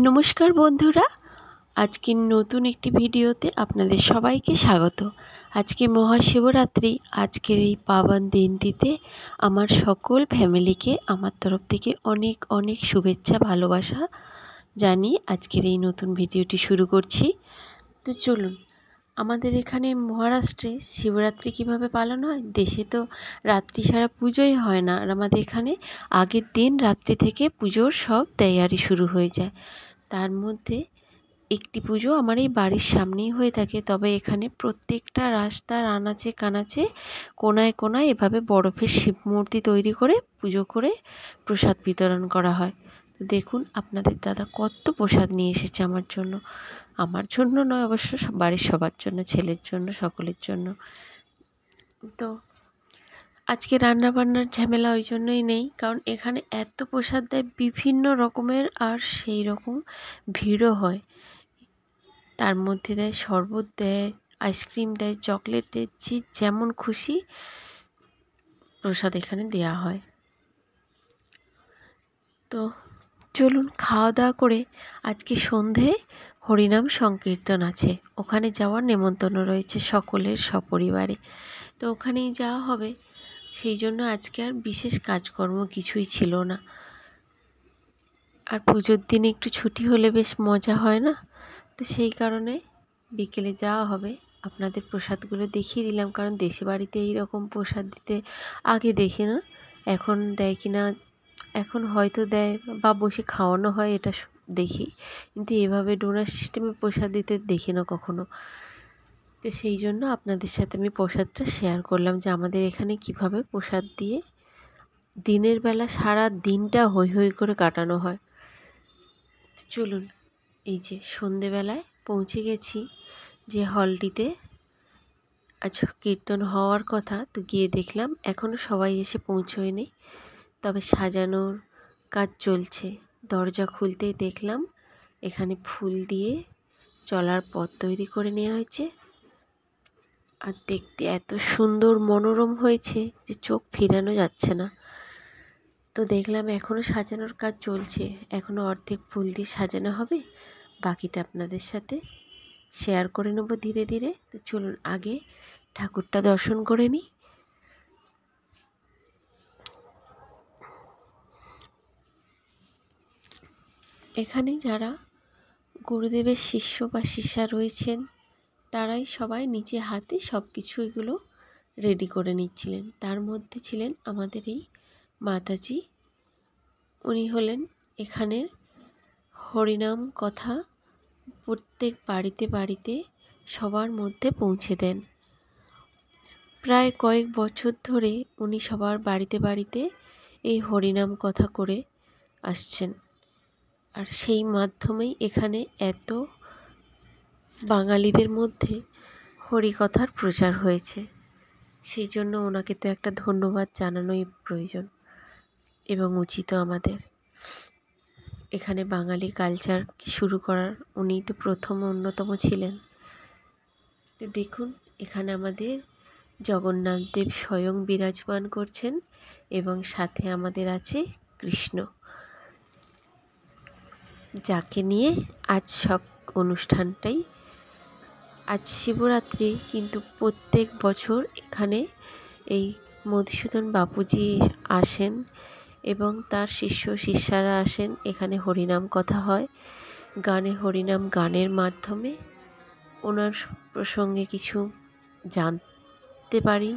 নমস্কার বন্ধুরা, আজকের নতুন একটি ভিডিওতে আপনাদের সবাইকে স্বাগত। আজকে মহাশিবরাত্রি। আজকের এই পাবন দিনটিতে আমার সকল ফ্যামিলিকে আমার তরফ থেকে অনেক অনেক শুভেচ্ছা ভালোবাসা জানিয়ে আজকের এই নতুন ভিডিওটি শুরু করছি। তো চলুন, আমাদের এখানে মহারাষ্ট্রে শিবরাত্রি কিভাবে পালন হয়। দেশে তো রাত্রি ছাড়া পুজোই হয় না, আর আমাদের এখানে আগের দিন রাত্রি থেকে পুজোর সব তৈয়ারি শুরু হয়ে যায়। তার মধ্যে একটি পুজো আমার এই বাড়ির সামনেই হয়ে থাকে, তবে এখানে প্রত্যেকটা রাস্তার আনাচে কানাচে কোনায় কোনায় এভাবে বরফের শিব মূর্তি তৈরি করে পুজো করে প্রসাদ বিতরণ করা হয়। তো দেখুন আপনাদের দাদা কত প্রসাদ নিয়ে এসেছে আমার জন্য নয় অবশ্য, বাড়ির সবার জন্য, ছেলের জন্য, সকলের জন্য। তো আজকে রান্নাবান্নার ঝামেলা ওই জন্যই নেই, কারণ এখানে এত প্রসাদ দেয় বিভিন্ন রকমের, আর সেই রকম ভিড়ও হয়। তার মধ্যে দেয় শরবত, দেয় আইসক্রিম, দেয় চকলেট, দেয়, যে যেমন খুশি প্রসাদ এখানে দেয়া হয়। তো চলুন, খাওয়া দাওয়া করে আজকে সন্ধে হরিনাম সংকীর্তন আছে, ওখানে যাওয়ার নেমন্তন্ন রয়েছে সকলের সপরিবারে। তো ওখানেই যাওয়া হবে, সেই জন্য আজকে আর বিশেষ কাজকর্ম কিছুই ছিল না। আর পুজোর দিনে একটু ছুটি হলে বেশ মজা হয় না, তো সেই কারণে বিকেলে যাওয়া হবে। আপনাদের প্রসাদগুলো দেখিয়ে দিলাম, কারণ দেশে বাড়িতে এইরকম প্রসাদ দিতে আগে দেখি না, এখন দেয় কি না, এখন হয়তো দেয় বা বসে খাওয়ানো হয় এটা দেখি, কিন্তু এভাবে ডোনার সিস্টেমে প্রসাদ দিতে দেখি না কখনো। তো সেই জন্য আপনাদের সাথে আমি প্রসাদটা শেয়ার করলাম যে আমাদের এখানে কিভাবে প্রসাদ দিয়ে দিনের বেলা সারা দিনটা হৈ হৈ করে কাটানো হয়। চলুন, এই যে সন্ধেবেলায় পৌঁছে গেছি যে হলটিতে আজ কীর্তন হওয়ার কথা, তো গিয়ে দেখলাম এখনও সবাই এসে পৌঁছয়নি, তবে সাজানোর কাজ চলছে। দরজা খুলতেই দেখলাম এখানে ফুল দিয়ে চলার পথ তৈরি করে নেওয়া হয়েছে, আর দেখতে এত সুন্দর মনোরম হয়েছে যে চোখ ফেরানো যাচ্ছে না। তো দেখলাম এখনও সাজানোর কাজ চলছে, এখনও অর্ধেক ফুল দিয়ে সাজানো হবে, বাকিটা আপনাদের সাথে শেয়ার করে নেব ধীরে ধীরে। তো চলুন আগে ঠাকুরটা দর্শন করে নিই। এখানে যারা গুরুদেবের শিষ্য বা শিষ্যা রয়েছেন তারাই সবাই নিজে হাতে সব কিছু এগুলো রেডি করে নিচ্ছিলেন। তার মধ্যে ছিলেন আমাদের এই মাতাজি। উনি হলেন এখানের হরিনাম কথা প্রত্যেক বাড়িতে বাড়িতে সবার মধ্যে পৌঁছে দেন। প্রায় কয়েক বছর ধরে উনি সবার বাড়িতে বাড়িতে এই হরিনাম কথা করে আসছেন, আর সেই মাধ্যমেই এখানে এত বাঙালিদের মধ্যে হরিকথার প্রচার হয়েছে। সেই জন্য ওনাকে তো একটা ধন্যবাদ জানানোই প্রয়োজন এবং উচিত আমাদের। এখানে বাঙালি কালচার শুরু করার উনিই তো প্রথম অন্যতম ছিলেন। তো দেখুন এখানে আমাদের জগন্নাথ দেব স্বয়ং বিরাজমান করছেন এবং সাথে আমাদের আছে কৃষ্ণ, যাকে নিয়ে আজ সব অনুষ্ঠানটাই। আজ শিবরাত্রি, কিন্তু প্রত্যেক বছর এখানে এই মধুসূদন বাপুজি আসেন এবং তার শিষ্য শিষ্যারা আসেন। এখানে হরিনাম কথা হয়, গানে হরিনাম গানের মাধ্যমে ওনার প্রসঙ্গে কিছু জানতে পারি।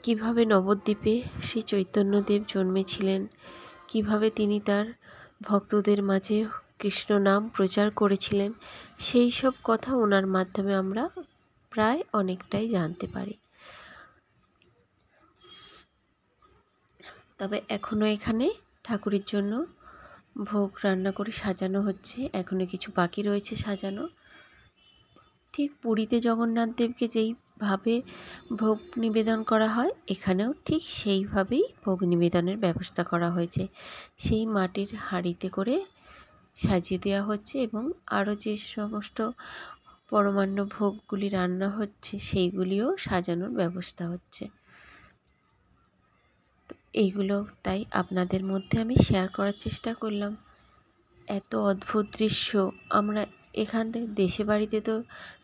কিভাবে নবদ্বীপে শ্রী চৈতন্যদেব জন্মেছিলেন, কিভাবে তিনি তার ভক্তদের মাঝে কৃষ্ণ নাম প্রচার করেছিলেন, সেই সব কথা ওনার মাধ্যমে আমরা প্রায় অনেকটাই জানতে পারি। তবে এখনও এখানে ঠাকুরের জন্য ভোগ রান্না করে সাজানো হচ্ছে, এখনও কিছু বাকি রয়েছে সাজানো। ঠিক পুরীতে জগন্নাথ দেবকে যেইভাবে ভোগ নিবেদন করা হয়, এখানেও ঠিক সেইভাবেই ভোগ নিবেদনের ব্যবস্থা করা হয়েছে। সেই মাটির হাঁড়িতে করে সাজিয়ে দেওয়া হচ্ছে এবং আরও যে সমস্ত পরমান্ন ভোগগুলি রান্না হচ্ছে সেইগুলিও সাজানোর ব্যবস্থা হচ্ছে। এইগুলো তাই আপনাদের মধ্যে আমি শেয়ার করার চেষ্টা করলাম। এত অদ্ভুত দৃশ্য আমরা এখান থেকে দেশে বাড়িতে তো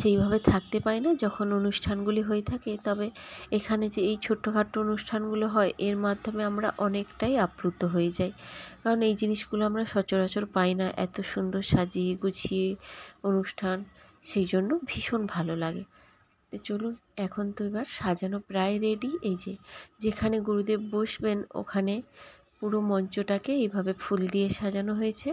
সেইভাবে থাকতে পাই না যখন অনুষ্ঠানগুলি হয়ে থাকে, তবে এখানে যে এই ছোট্টখাট্টো অনুষ্ঠানগুলো হয় এর মাধ্যমে আমরা অনেকটাই আপ্লুত হয়ে যাই, কারণ এই জিনিসগুলো আমরা সচরাচর পাই না, এত সুন্দর সাজিয়ে গুছিয়ে অনুষ্ঠান, সেই জন্য ভীষণ ভালো লাগে। তো চলুন, এখন তো এবার সাজানো প্রায় রেডি। এই যে যেখানে গুরুদেব বসবেন ওখানে পুরো মঞ্চটাকে এইভাবে ফুল দিয়ে সাজানো হয়েছে,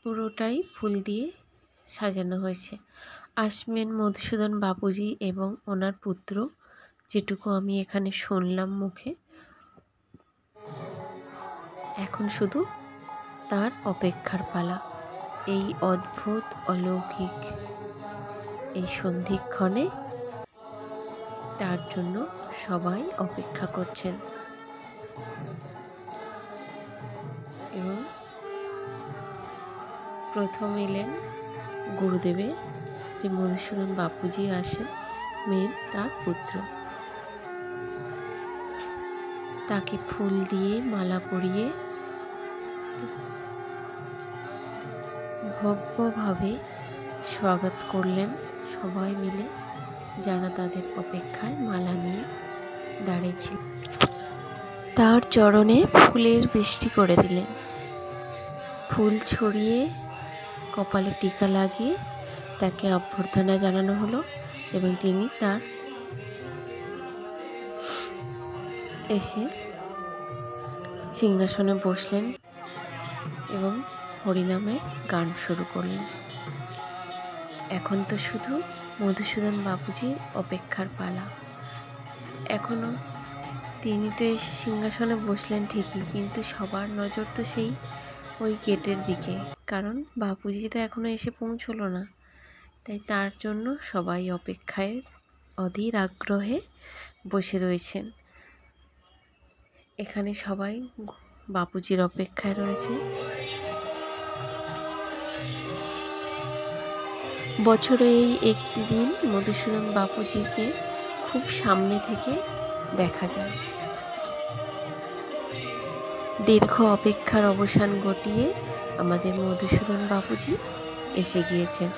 পুরোটাই ফুল দিয়ে সাজানো হয়েছে। আসবেন মধুসূদন বাপুজি এবং ওনার পুত্র, যেটুকু আমি এখানে শুনলাম মুখে। এখন শুধু তার অপেক্ষার পালা। এই অদ্ভুত অলৌকিক এই সন্ধিক্ষণে তার জন্য সবাই অপেক্ষা করছেন। এবং প্রথম এলেন গুরুদেবের, যে মধুসূদন বাপুজি আসেন, মেন তার পুত্র। তাকে ফুল দিয়ে মালা পরিয়ে ভব্যভাবে স্বাগত করলেন সবাই মিলে, যারা তাদের অপেক্ষায় মালা নিয়ে দাঁড়িয়েছিল। তার চরণে ফুলের বৃষ্টি করে দিলেন, ফুল ছড়িয়ে কপালে টিকা লাগিয়ে তাকে অভ্যর্থনা জানানো হলো এবং তিনি তার এসে সিংহাসনে বসলেন এবং হরিনামে গান শুরু করলেন। এখন তো শুধু মধুসূদন বাপুজির অপেক্ষার পালা। এখনও তিনি তো এসে সিংহাসনে বসলেন ঠিকই, কিন্তু সবার নজর তো সেই ওই গেটের দিকে, কারণ বাপুজি তো এখনও এসে পৌঁছলো না। তাই তার জন্য সবাই অপেক্ষায় অধীর আগ্রহে বসে রয়েছেন। এখানে সবাই বাপুজির অপেক্ষায় রয়েছে। বছরে এই একটি দিন মধুসূদন বাপুজিকে খুব সামনে থেকে দেখা যায়। দীর্ঘ অপেক্ষার অবসান ঘটিয়ে আমাদের মধুসূদন বাপুজি এসে গিয়েছেন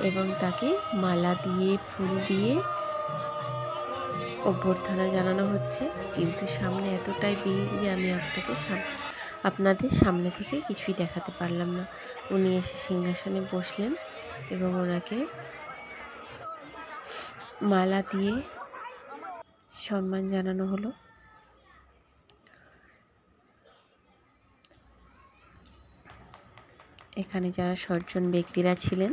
এবং তাকে মালা দিয়ে ফুল দিয়ে অভ্যর্থনা জানানো হচ্ছে। কিন্তু সামনে এতটাই ভিড় যে আমি আপনাদের সামনে থেকে কিছুই দেখাতে পারলাম না। উনি এসে সিংহাসনে বসলেন এবং ওনাকে মালা দিয়ে সম্মান জানানো হলো। এখানে যারা সজ্জন ব্যক্তিরা ছিলেন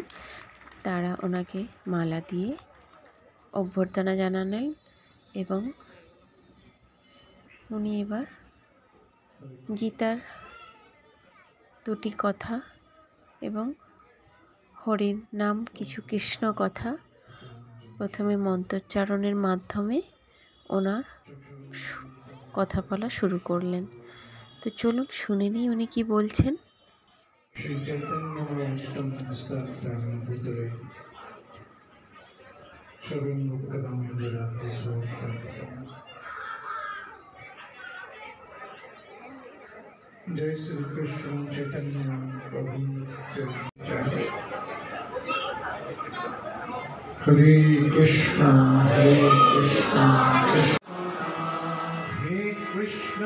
তারা ওনাকে মালা দিয়ে অভ্যর্থনা জানালেন এবং উনি এবার গীতার দুটি কথা এবং হরির নাম কিছু কৃষ্ণ কথা প্রথমে মন্ত্রোচ্চারণের মাধ্যমে ওনার কথা বলা শুরু করলেন। তো চলুন শুনে নিই উনি কি বলছেন। श्री चैतन्य महाविष्णु विस्तार पुत्रे शरण कदामेन्द्रा जय श्री कृष्ण चैतन्य प्रभु हरे कृष्ण हे कृष्ण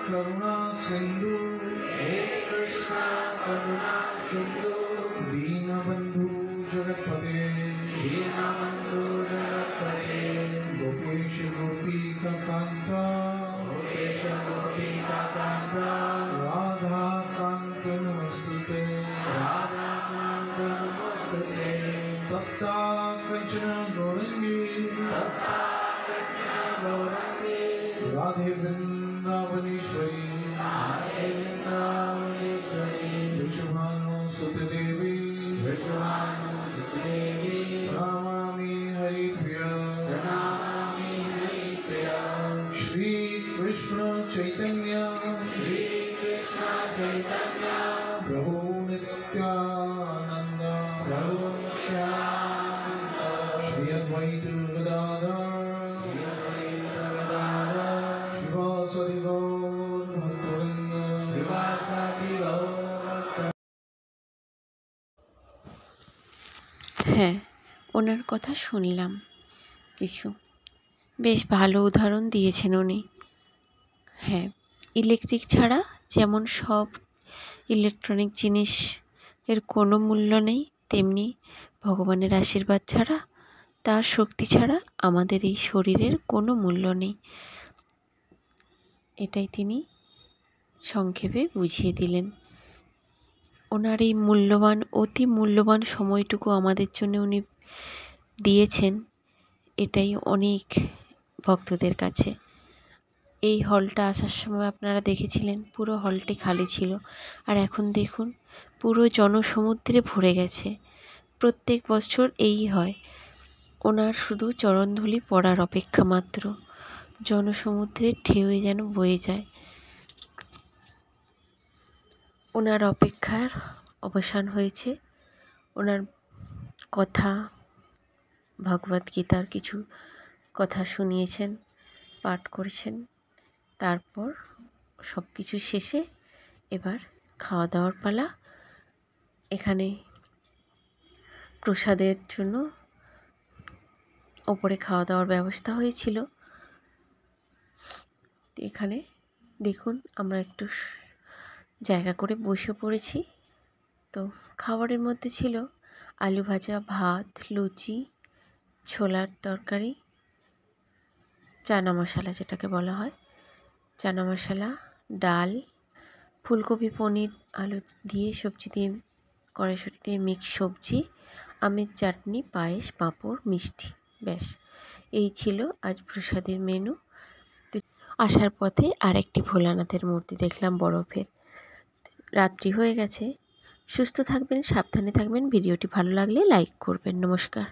करुणा सिंधु हे कृष्ण करुणा सिंधु दीनबंधु जगत्पते दीनबंधु जगत्पते गोपेश गोपिका कांता गोपेश गोपिका कांता राधा कांत नमस्तुते राधा कांत नमस्तुते तप्ता कंचन गौरंगी तप्ता कंचन गौरंगी राधे वृंदावनेश्वरी राधे वृंदावनेश्वरी विश्वभानुसुतदेवी विश्वभानुसुतदेवी प्रणमामि हरिप्रिया प्रणमामि हरिप्रिया श्री कृष्ण चैतन्य प्रभु नित्यानंद प्रभु नित्यानंद श्री अद्वैत गदाधर शिवासरि गौर भक्तवृंद হ্যাঁ, ওনার কথা শুনলাম কিছু, বেশ ভালো উদাহরণ দিয়েছেন উনি। হ্যাঁ, ইলেকট্রিক ছাড়া যেমন সব ইলেকট্রনিক জিনিস এর কোনো মূল্য নেই, তেমনি ভগবানের আশীর্বাদ ছাড়া, তার শক্তি ছাড়া আমাদের এই শরীরের কোনো মূল্য নেই। এটাই তিনি সংক্ষেপে বুঝিয়ে দিলেন। ওনার এই মূল্যবান, অতি মূল্যবান সময়টুকু আমাদের জন্য উনি দিয়েছেন, এটাই অনেক ভক্তদের কাছে। এই হলটা আসার সময় আপনারা দেখেছিলেন পুরো হলটি খালি ছিল, আর এখন দেখুন পুরো জনসমুদ্রে ভরে গেছে। প্রত্যেক বছর এই হয়, ওনার শুধু চরণধূলি পড়ার অপেক্ষা মাত্র, জনসমুদ্রের ঢেউয়ে যেন বয়ে যায়। ওনার অপেক্ষার অবসান হয়েছে। ওনার কথা, ভগবদ্গীতার কিছু কথা শুনিয়েছেন, পাঠ করেছেন। তারপর সব কিছু শেষে এবার খাওয়া দাওয়ার পালা। এখানে প্রসাদের জন্য ওপরে খাওয়া দাওয়ার ব্যবস্থা হয়েছিল। এখানে দেখুন আমরা একটু জায়গা করে বসে পড়েছি। তো খাবারের মধ্যে ছিল আলু ভাজা, ভাত, লুচি, ছোলার তরকারি, চানা মশলা যেটাকে বলা হয়, চানা মশলা, ডাল, ফুলকপি, পনির, আলু দিয়ে, সবজি দিয়ে, কড়াইশুঁটি দিয়ে মিক্স সবজি, আমের চাটনি, পায়েস, পাঁপড়, মিষ্টি। ব্যাস, এই ছিল আজ প্রসাদের মেনু। আসার পথে আরেকটি ভোলানাথের মূর্তি দেখলাম বরফের। রাত্রি হয়ে গেছে। সুস্থ থাকবেন, সাবধানে থাকবেন। ভিডিওটি ভালো লাগলে লাইক করবেন। নমস্কার।